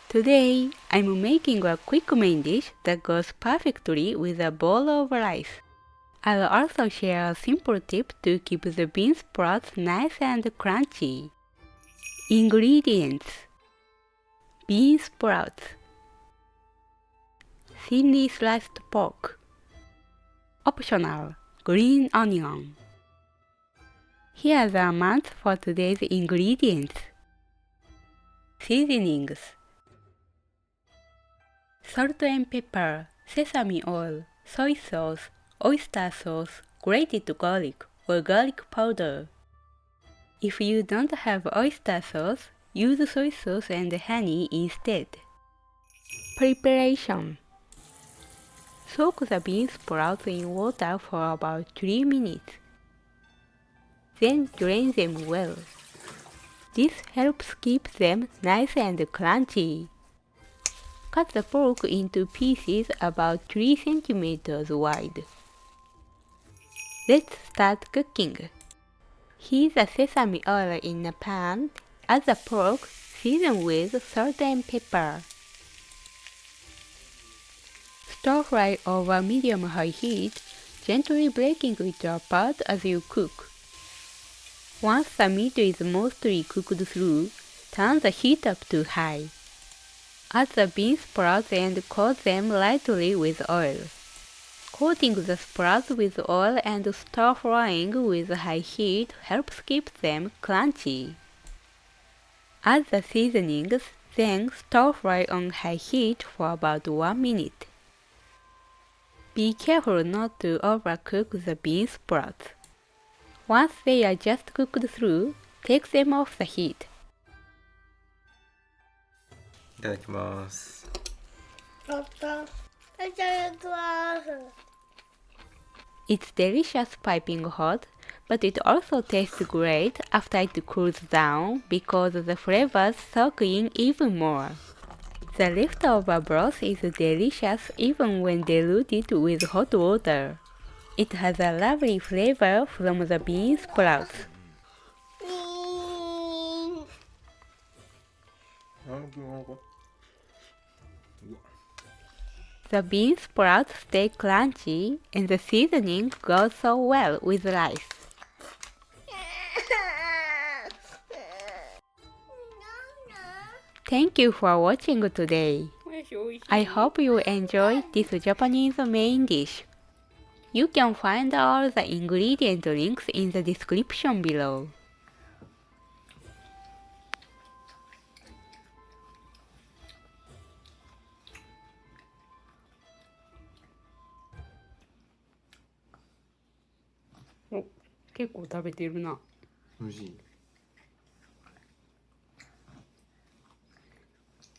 Today, I'm making a quick main dish that goes perfectly with a bowl of rice. I'll also share a simple tip to keep the bean sprouts nice and crunchy. Ingredients: bean sprouts, thinly sliced pork, optional, green onion. Here are the amounts for today's ingredients. Seasonings: salt and pepper, sesame oil, soy sauce, oyster sauce, grated garlic or garlic powder. If you don't have oyster sauce, use soy sauce and honey instead. Preparation: soak the bean sprouts in water for about 3 minutes. Then drain them well. This helps keep them nice and crunchy. Cut the pork into pieces about 3 cm wide. Let's start cooking. Heat the sesame oil in a pan. Add the pork, season with salt and pepper. Stir fry over medium-high heat, gently breaking it apart as you cook. Once the meat is mostly cooked through, turn the heat up to high. Add the bean sprouts and coat them lightly with oil. Coating the sprouts with oil and stir frying with high heat helps keep them crunchy. Add the seasonings, then stir fry on high heat for about 1 minute. Be careful not to overcook the bean sprouts. Once they are just cooked through, take them off the heat. いただきます。いただきます。 It's delicious piping hot, but it also tastes great after it cools down because the flavors soak in even more. The leftover broth is delicious even when diluted with hot water. It has a lovely flavor from the bean sprouts. The bean sprouts stay crunchy and the seasoning goes so well with rice. Thank you for watching today. I hope you enjoyed this Japanese main dish. You can find all the ingredient links in the description below. Oh, 結構食べてるな。美味しい。